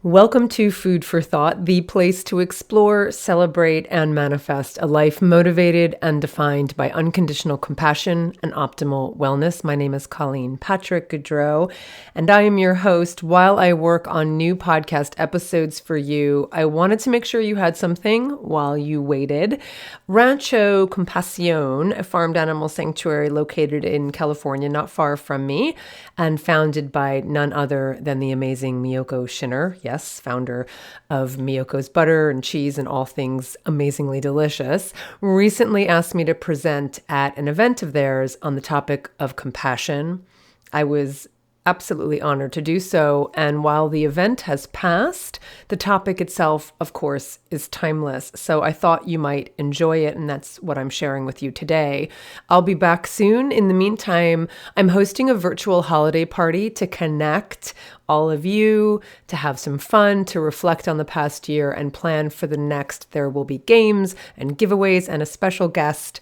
Welcome to Food for Thought, the place to explore, celebrate, and manifest a life motivated and defined by unconditional compassion and optimal wellness. My name is Colleen Patrick-Goudreau, and I am your host. While I work on new podcast episodes for you, I wanted to make sure you had something while you waited. Rancho Compasion, a farmed animal sanctuary located in California, not far from me, and founded by none other than the amazing Miyoko Schinner. Yes, founder of Miyoko's Butter and Cheese and all things amazingly delicious, recently asked me to present at an event of theirs on the topic of compassion. I was absolutely honored to do so. And while the event has passed, the topic itself, of course, is timeless. So I thought you might enjoy it, and that's what I'm sharing with you today. I'll be back soon. In the meantime, I'm hosting a virtual holiday party to connect all of you, to have some fun, to reflect on the past year and plan for the next. There will be games and giveaways and a special guest.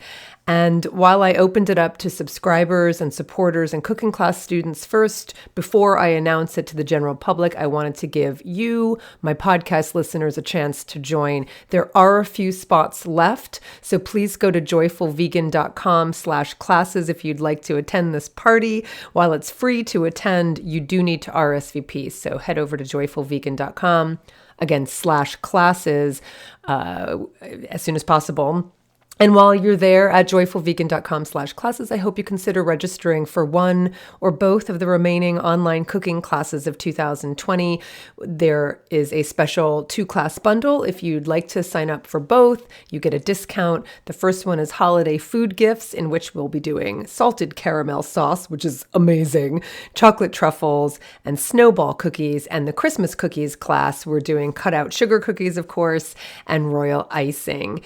And while I opened it up to subscribers and supporters and cooking class students first, before I announce it to the general public, I wanted to give you, my podcast listeners, a chance to join. There are a few spots left, so please go to joyfulvegan.com/classes if you'd like to attend this party. While it's free to attend, you do need to RSVP, so head over to joyfulvegan.com, again, /classes, as soon as possible. And while you're there at joyfulvegan.com/classes, I hope you consider registering for one or both of the remaining online cooking classes of 2020. There is a special 2-class bundle. If you'd like to sign up for both, you get a discount. The first one is holiday food gifts, in which we'll be doing salted caramel sauce, which is amazing, chocolate truffles, and snowball cookies. And the Christmas cookies class, we're doing cutout sugar cookies, of course, and royal icing.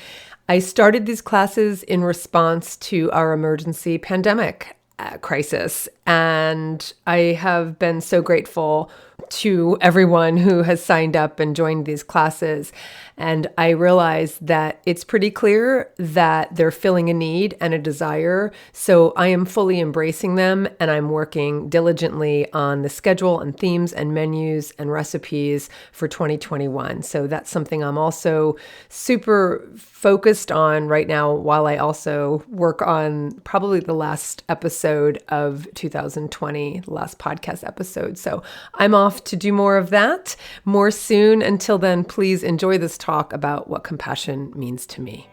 I started these classes in response to our emergency pandemic crisis, and I have been so grateful to everyone who has signed up and joined these classes. And I realize that it's pretty clear that they're filling a need and a desire. So I am fully embracing them, and I'm working diligently on the schedule and themes and menus and recipes for 2021. So that's something I'm also super focused on right now, while I also work on probably the last episode of 2020, the last podcast episode. So I'm off to do more of that, more soon. Until then, please enjoy this talk about what compassion means to me.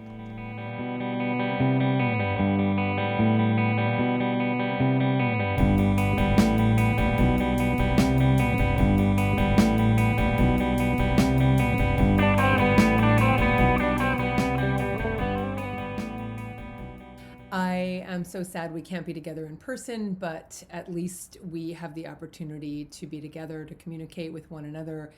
I am so sad we can't be together in person, but at least we have the opportunity to be together, to communicate with one another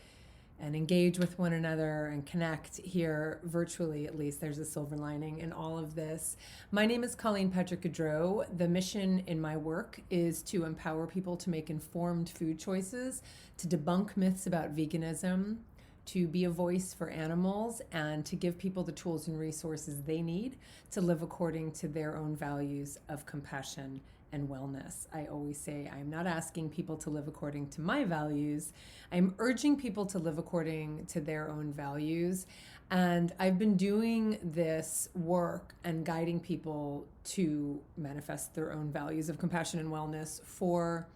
and engage with one another and connect here virtually. At least there's a silver lining in all of this. My name is Colleen Patrick-Goudreau. The mission in my work is to empower people to make informed food choices, to debunk myths about veganism, to be a voice for animals, and to give people the tools and resources they need to live according to their own values of compassion and wellness. I always say I'm not asking people to live according to my values. I'm urging people to live according to their own values. And I've been doing this work and guiding people to manifest their own values of compassion and wellness for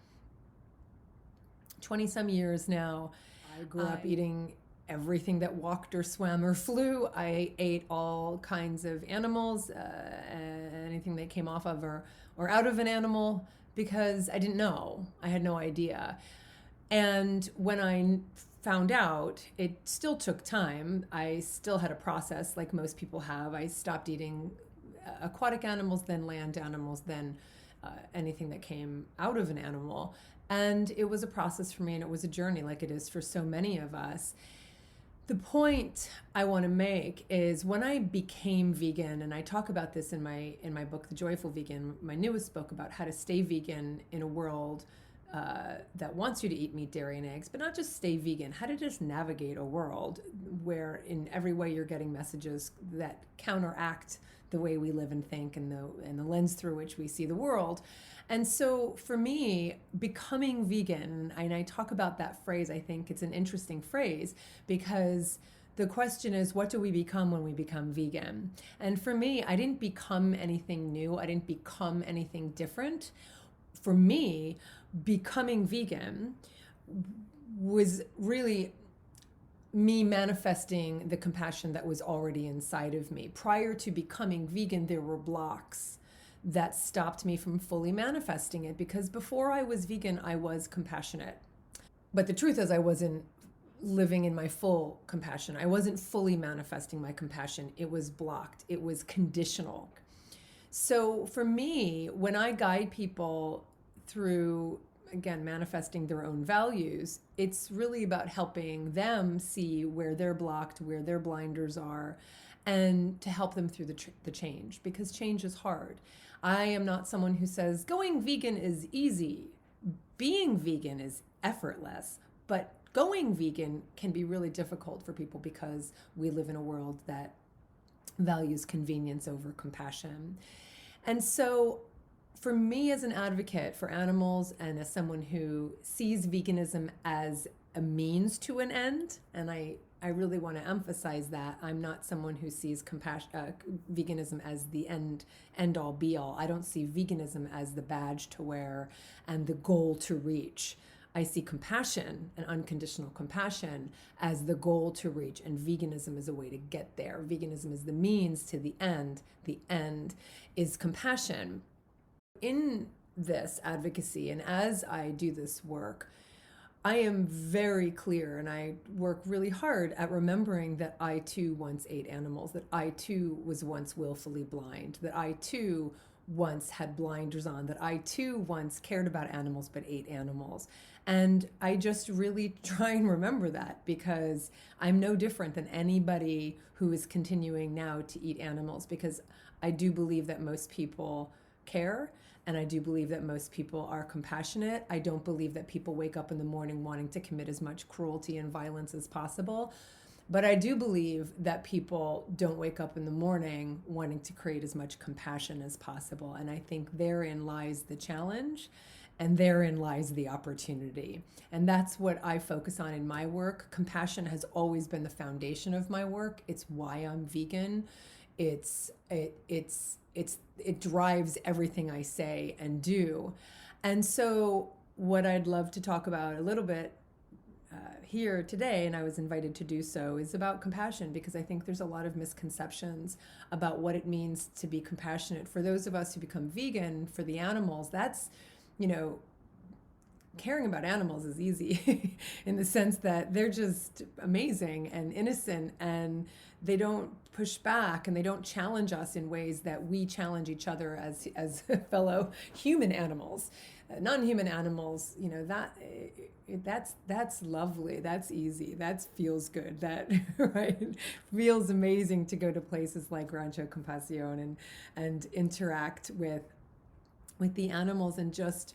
20 some years now. I grew up eating everything that walked or swam or flew. I ate all kinds of animals, anything that came off of or out of an animal, because I didn't know. I had no idea. And when I found out, it still took time. I still had a process like most people have. I stopped eating aquatic animals, then land animals, then anything that came out of an animal. And it was a process for me, and it was a journey like it is for so many of us. The point I want to make is when I became vegan, and I talk about this in my book, The Joyful Vegan, my newest book about how to stay vegan in a world that wants you to eat meat, dairy, and eggs, but not just stay vegan, how to just navigate a world where in every way you're getting messages that counteract the way we live and think and the lens through which we see the world. And so for me, becoming vegan, and I talk about that phrase, I think it's an interesting phrase because the question is, what do we become when we become vegan? And for me, I didn't become anything new. I didn't become anything different. For me, becoming vegan was really me manifesting the compassion that was already inside of me. Prior to becoming vegan, there were blocks that stopped me from fully manifesting it because before I was vegan, I was compassionate. But the truth is, I wasn't living in my full compassion. I wasn't fully manifesting my compassion. It was blocked. It was conditional. So for me, when I guide people through, again, manifesting their own values, it's really about helping them see where they're blocked, where their blinders are, and to help them through the change, because change is hard. I am not someone who says going vegan is easy. Being vegan is effortless, but going vegan can be really difficult for people because we live in a world that values convenience over compassion. And so for me as an advocate for animals and as someone who sees veganism as a means to an end, and I really want to emphasize that I'm not someone who sees veganism as the end all be all. I don't see veganism as the badge to wear and the goal to reach. I see compassion and unconditional compassion as the goal to reach, and veganism is a way to get there. Veganism is the means to the end. The end is compassion. In this advocacy, and as I do this work, I am very clear and I work really hard at remembering that I too once ate animals, that I too was once willfully blind, that I too once had blinders on, that I too once cared about animals but ate animals. And I just really try and remember that because I'm no different than anybody who is continuing now to eat animals, because I do believe that most people care, and I do believe that most people are compassionate. I don't believe that people wake up in the morning wanting to commit as much cruelty and violence as possible. But I do believe that people don't wake up in the morning wanting to create as much compassion as possible. And I think therein lies the challenge, and therein lies the opportunity. And that's what I focus on in my work. Compassion has always been the foundation of my work. It's why I'm vegan. It drives everything I say and do. And so what I'd love to talk about a little bit here today, and I was invited to do so, is about compassion, because I think there's a lot of misconceptions about what it means to be compassionate. For those of us who become vegan, for the animals, that's, caring about animals is easy in the sense that they're just amazing and innocent, and they don't push back and they don't challenge us in ways that we challenge each other as fellow human animals. Non-human animals, that's lovely, that's easy, that feels good, that right, feels amazing to go to places like Rancho Compasion and interact with the animals and just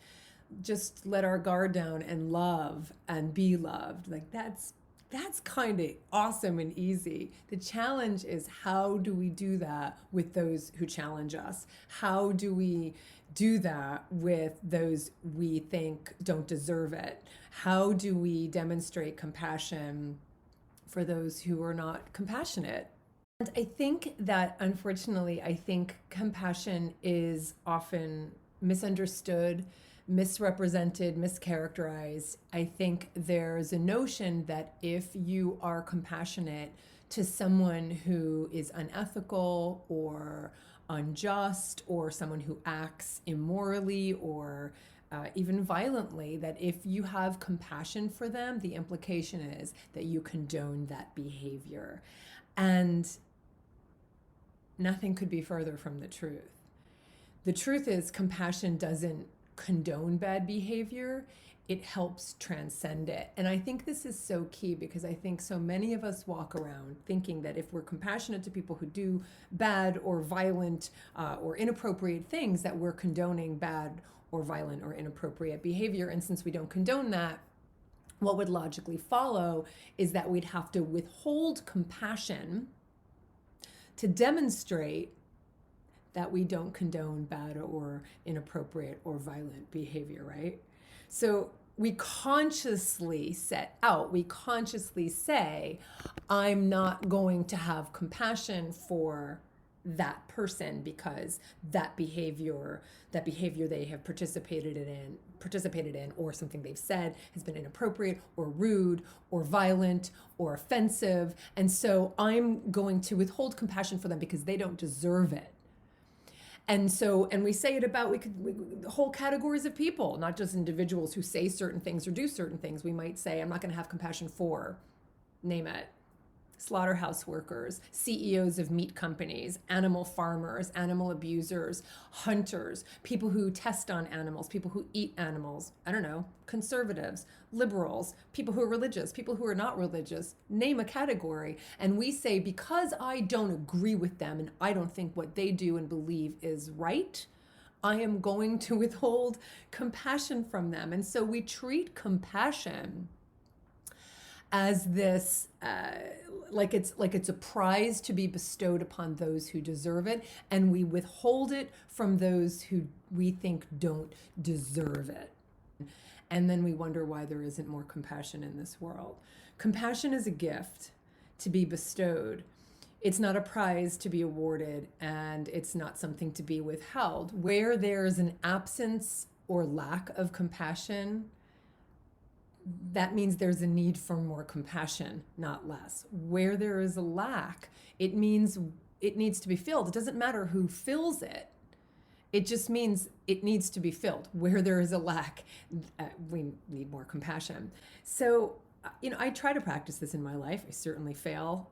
let our guard down and love and be loved. Like that's kind of awesome and easy. The challenge is, how do we do that with those who challenge us? How do we do that with those we think don't deserve it? How do we demonstrate compassion for those who are not compassionate? And I think that, unfortunately, compassion is often misunderstood, misrepresented, mischaracterized. I think there's a notion that if you are compassionate to someone who is unethical or unjust, or someone who acts immorally or even violently, that if you have compassion for them, the implication is that you condone that behavior. And nothing could be further from the truth. The truth is, compassion doesn't condone bad behavior, it helps transcend it. And I think this is so key, because I think so many of us walk around thinking that if we're compassionate to people who do bad or violent or inappropriate things, that we're condoning bad or violent or inappropriate behavior. And since we don't condone that, what would logically follow is that we'd have to withhold compassion to demonstrate that we don't condone bad or inappropriate or violent behavior, right? So we consciously set out, we consciously say, I'm not going to have compassion for that person because that behavior they have participated in or something they've said has been inappropriate or rude or violent or offensive, and so I'm going to withhold compassion for them because they don't deserve it. And we say it about whole categories of people, not just individuals who say certain things or do certain things. We might say, I'm not going to have compassion for, name it, slaughterhouse workers, CEOs of meat companies, animal farmers, animal abusers, hunters, people who test on animals, people who eat animals, I don't know, conservatives, liberals, people who are religious, people who are not religious, name a category. And we say, because I don't agree with them and I don't think what they do and believe is right, I am going to withhold compassion from them. And so we treat compassion as this, like it's a prize to be bestowed upon those who deserve it, and we withhold it from those who we think don't deserve it. And then we wonder why there isn't more compassion in this world. Compassion is a gift to be bestowed. It's not a prize to be awarded, and it's not something to be withheld. Where there's an absence or lack of compassion, that means there's a need for more compassion, not less. Where there is a lack, it means it needs to be filled. It doesn't matter who fills it. It just means it needs to be filled. Where there is a lack, we need more compassion. So, I try to practice this in my life. I certainly fail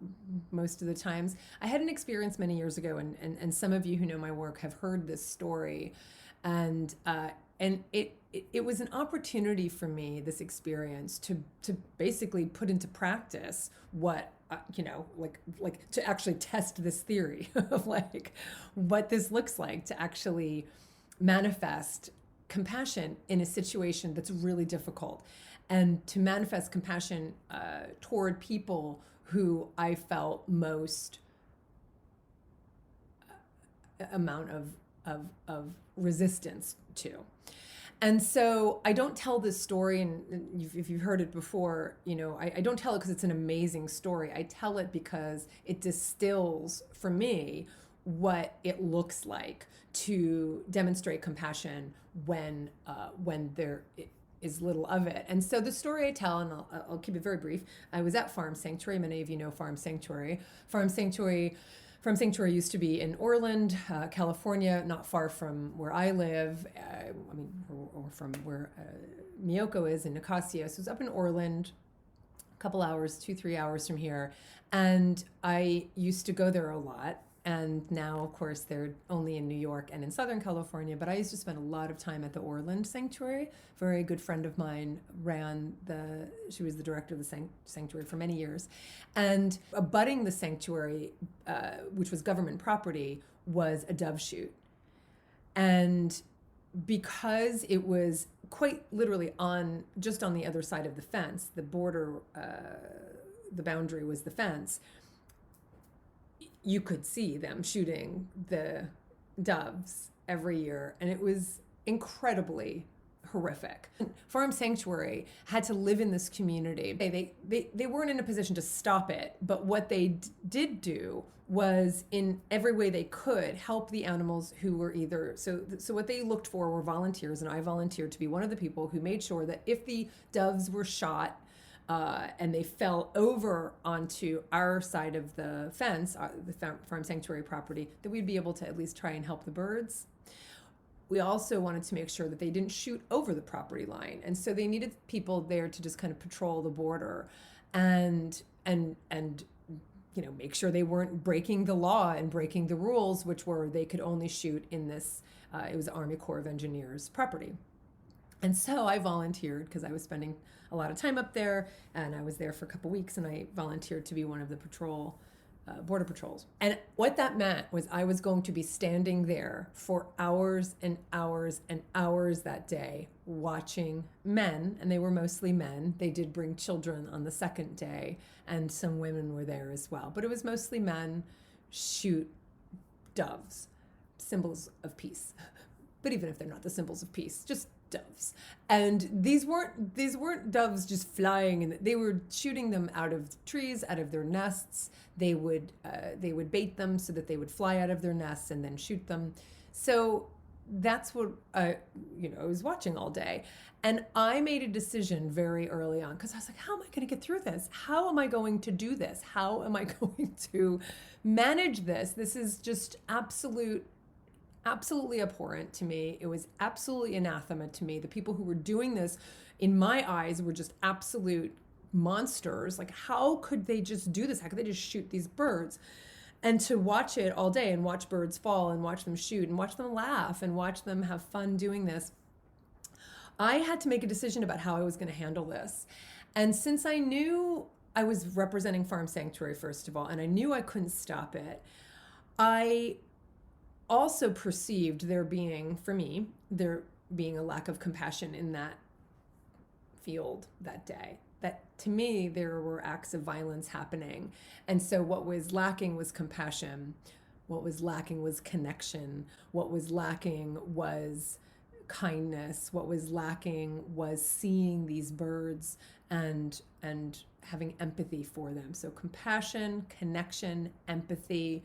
most of the times. I had an experience many years ago, and some of you who know my work have heard this story. And it was an opportunity for me, this experience, to basically put into practice what, to actually test this theory of what this looks like to actually manifest compassion in a situation that's really difficult, and to manifest compassion toward people who I felt most amount of resistance to. And so I don't tell this story, and if you've heard it before, I don't tell it because it's an amazing story. I tell it because it distills for me what it looks like to demonstrate compassion when there is little of it. And so the story I tell, and I'll keep it very brief. I was at Farm Sanctuary. Many of you know Farm Sanctuary. Farm Sanctuary used to be in Orland, California, not far from where I live. Or from where Miyoko is in Nicosia. So it was up in Orland, a couple hours, 2-3 hours from here. And I used to go there a lot. And now, of course, they're only in New York and in Southern California. But I used to spend a lot of time at the Orland Sanctuary. A very good friend of mine she was the director of the sanctuary for many years. And abutting the sanctuary, which was government property, was a dove chute. And because it was quite literally just on the other side of the fence, the border, the boundary was the fence, you could see them shooting the doves every year, and it was incredibly horrific. Farm Sanctuary had to live in this community. They weren't in a position to stop it, but what they did do was, in every way they could, help the animals who were either, so what they looked for were volunteers, and I volunteered to be one of the people who made sure that if the doves were shot, and they fell over onto our side of the fence, the Farm Sanctuary property, that we'd be able to at least try and help the birds. We also wanted to make sure that they didn't shoot over the property line. And so they needed people there to just kind of patrol the border and make sure they weren't breaking the law and breaking the rules, which were they could only shoot in this, it was the Army Corps of Engineers property. And so I volunteered because I was spending a lot of time up there, and I was there for a couple weeks, and I volunteered to be one of the patrol border patrols. And what that meant was I was going to be standing there for hours and hours and hours that day watching men, and they were mostly men. They did bring children on the second day, and some women were there as well. But it was mostly men shoot doves, symbols of peace. But even if they're not the symbols of peace, just doves. And these weren't doves just flying, and they were shooting them out of trees, out of their nests. They would bait them so that they would fly out of their nests and then shoot them. So that's what I was watching all day. And I made a decision very early on, because I was like, how am I going to get through this? How am I going to do this? How am I going to manage this? This is just absolutely abhorrent to me. It was absolutely anathema to me. The people who were doing this, in my eyes, were just absolute monsters. Like, how could they just do this? How could they just shoot these birds? And to watch it all day and watch birds fall and watch them shoot and watch them laugh and watch them have fun doing this, I had to make a decision about how I was going to handle this. And since I knew I was representing Farm Sanctuary, first of all, and I knew I couldn't stop it, I also perceived there being a lack of compassion in that field that day. That to me, there were acts of violence happening. And so what was lacking was compassion. What was lacking was connection. What was lacking was kindness. What was lacking was seeing these birds and having empathy for them. So compassion, connection, empathy,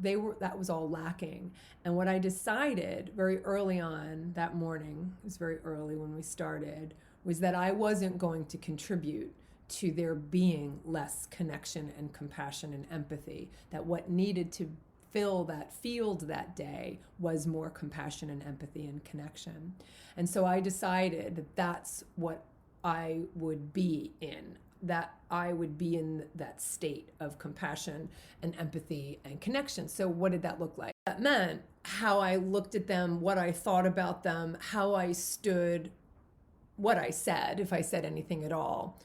that was all lacking. And what I decided very early on that morning, it was very early when we started, was that I wasn't going to contribute to there being less connection and compassion and empathy, that what needed to fill that field that day was more compassion and empathy and connection. And so I decided that that's what I would be in, that I would be in that state of compassion and empathy and connection. So what did that look like? That meant how I looked at them, what I thought about them, how I stood, what I said, if I said anything at all.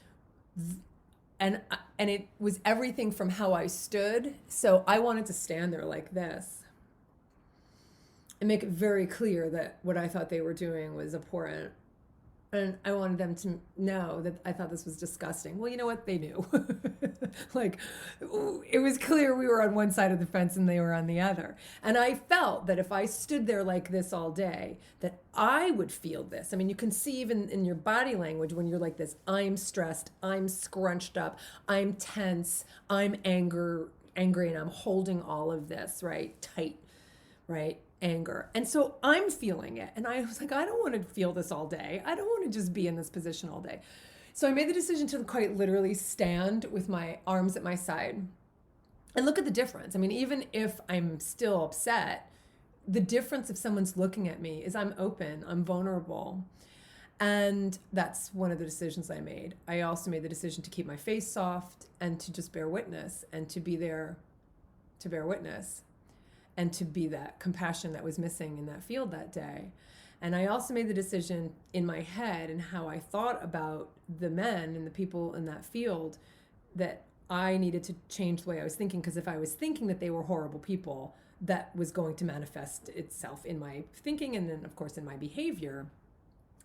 And it was everything from how I stood. So I wanted to stand there like this and make it very clear that what I thought they were doing was abhorrent. And I wanted them to know that I thought this was disgusting. Well, you know what? They knew. Like, it was clear we were on one side of the fence and they were on the other. And I felt that if I stood there like this all day, that I would feel this. I mean, you can see even in your body language when you're like this, I'm stressed, I'm scrunched up, I'm tense, I'm angry, and I'm holding all of this, right, tight, right? Anger. And so I'm feeling it. And I was like, I don't want to feel this all day. I don't want to just be in this position all day. So I made the decision to quite literally stand with my arms at my side and look at the difference. I mean, even if I'm still upset, the difference if someone's looking at me is I'm open, I'm vulnerable. And that's one of the decisions I made. I also made the decision to keep my face soft and to just bear witness and to be there to bear witness, and to be that compassion that was missing in that field that day. And I also made the decision in my head and how I thought about the men and the people in that field that I needed to change the way I was thinking, because if I was thinking that they were horrible people, that was going to manifest itself in my thinking and then, of course, in my behavior.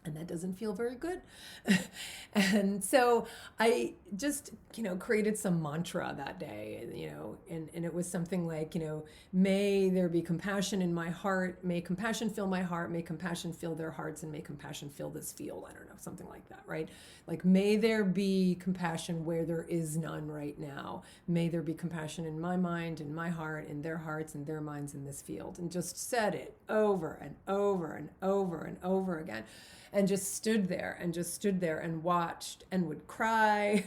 And that doesn't feel very good. And so I just, created some mantra that day, and it was something like, may there be compassion in my heart, may compassion fill my heart, may compassion fill their hearts, and may compassion fill this field. I don't know, something like that, right? Like, may there be compassion where there is none right now. May there be compassion in my mind, in my heart, in their hearts, in their minds, in this field. And just said it over and over and over and over again. And just stood there and watched and would cry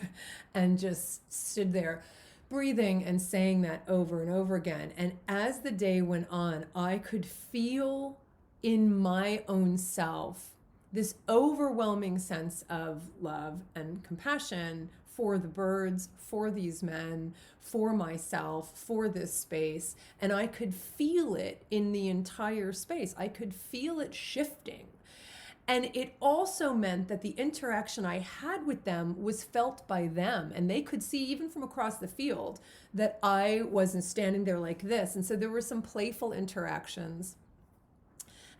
and just stood there breathing and saying that over and over again. And as the day went on, I could feel in my own self this overwhelming sense of love and compassion for the birds, for these men, for myself, for this space. And I could feel it in the entire space. I could feel it shifting. And it also meant that the interaction I had with them was felt by them. And they could see, even from across the field, that I wasn't standing there like this. And so there were some playful interactions.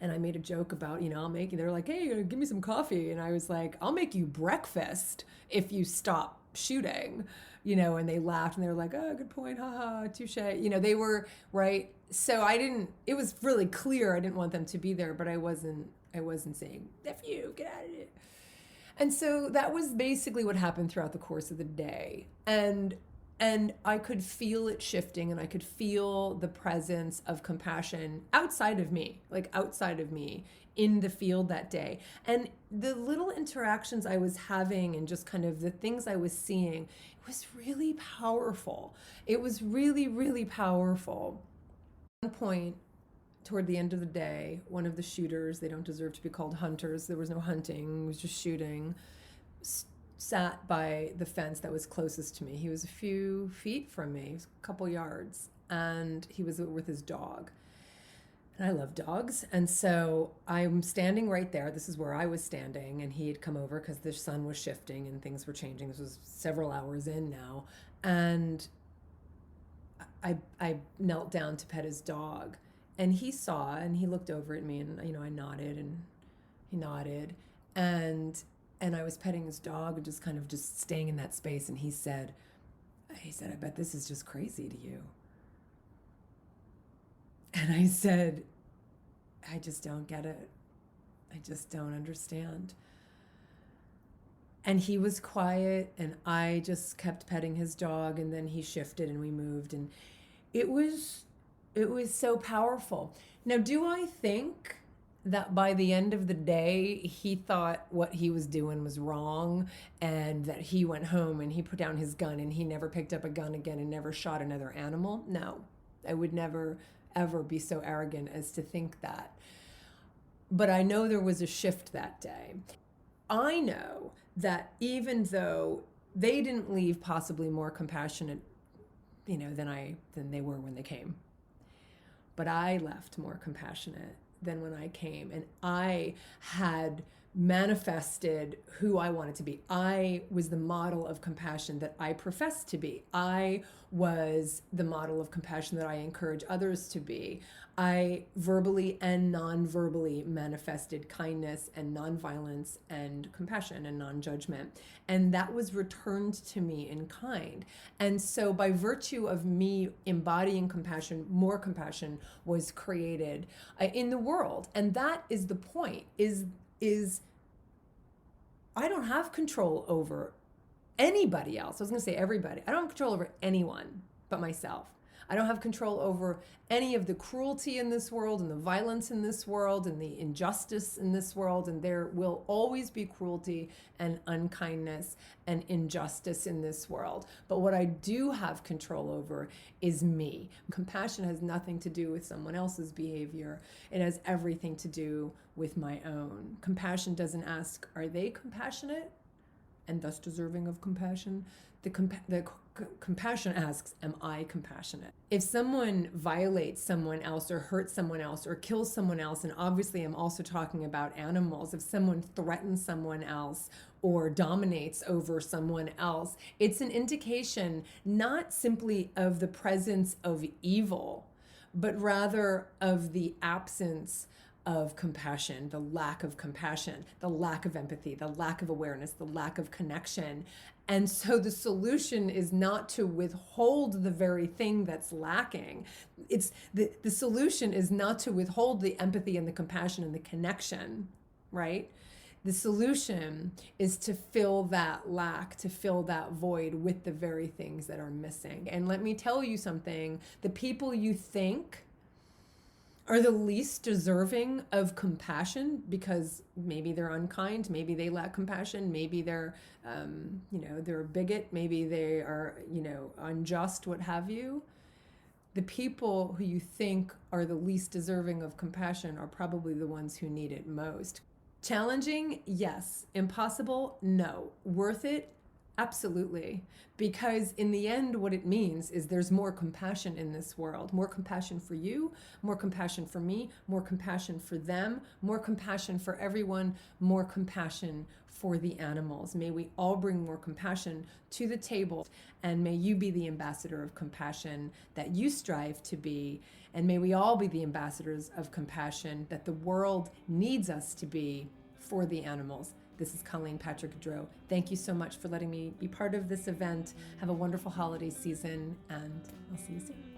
And I made a joke about, they're like, hey, give me some coffee. And I was like, I'll make you breakfast if you stop shooting, and they laughed and they were like, oh, good point. Haha, touche. They were right. So it was really clear I didn't want them to be there, but I wasn't saying, F you, get out of it. And so that was basically what happened throughout the course of the day. And I could feel it shifting, and I could feel the presence of compassion outside of me in the field that day. And the little interactions I was having and just kind of the things I was seeing, it was really powerful. It was really, really powerful. At one point, toward the end of the day, one of the shooters, they don't deserve to be called hunters, there was no hunting, it was just shooting, sat by the fence that was closest to me. He was a few feet from me, he was a couple yards, and he was with his dog. And I love dogs. And so I'm standing right there. This is where I was standing, and he had come over because the sun was shifting and things were changing. This was several hours in now. And I knelt down to pet his dog, and he saw, and he looked over at me, and I nodded, and he nodded, and I was petting his dog and just kind of just staying in that space. And he said, I bet this is just crazy to you. And I said, I just don't get it. I just don't understand. And he was quiet, and I just kept petting his dog, and then he shifted and we moved, and it was so powerful. Now, do I think that by the end of the day, he thought what he was doing was wrong, and that he went home and he put down his gun and he never picked up a gun again and never shot another animal? No, I would never, ever be so arrogant as to think that. But I know there was a shift that day. I know that even though they didn't leave possibly more compassionate, than they were when they came, but I left more compassionate than when I came, and I had manifested who I wanted to be. I was the model of compassion that I professed to be. I was the model of compassion that I encourage others to be. I verbally and non-verbally manifested kindness and nonviolence and compassion and non-judgment. And that was returned to me in kind. And so by virtue of me embodying compassion, more compassion was created in the world. And that is the point, is I don't have control over anybody else. I was going to say everybody. I don't have control over anyone but myself. I don't have control over any of the cruelty in this world and the violence in this world and the injustice in this world. And there will always be cruelty and unkindness and injustice in this world. But what I do have control over is me. Compassion has nothing to do with someone else's behavior. It has everything to do with my own. Compassion doesn't ask, are they compassionate and thus deserving of compassion? The compassion asks, am I compassionate? If someone violates someone else or hurts someone else or kills someone else, and obviously I'm also talking about animals, if someone threatens someone else or dominates over someone else, it's an indication not simply of the presence of evil, but rather of the absence of compassion, the lack of compassion, the lack of empathy, the lack of awareness, the lack of connection. And so the solution is not to withhold the very thing that's lacking. It's the solution is not to withhold the empathy and the compassion and the connection, right? The solution is to fill that lack, to fill that void with the very things that are missing. And let me tell you something, the people you think are the least deserving of compassion because maybe they're unkind, maybe they lack compassion, maybe they're, they're a bigot, maybe they are, unjust, what have you. The people who you think are the least deserving of compassion are probably the ones who need it most. Challenging? Yes. Impossible? No. Worth it? Absolutely. Because in the end, what it means is there's more compassion in this world. More compassion for you, more compassion for me, more compassion for them, more compassion for everyone, more compassion for the animals. May we all bring more compassion to the table, and may you be the ambassador of compassion that you strive to be. And may we all be the ambassadors of compassion that the world needs us to be for the animals. This is Colleen Patrick-Goudreau. Thank you so much for letting me be part of this event. Have a wonderful holiday season, and I'll see you soon.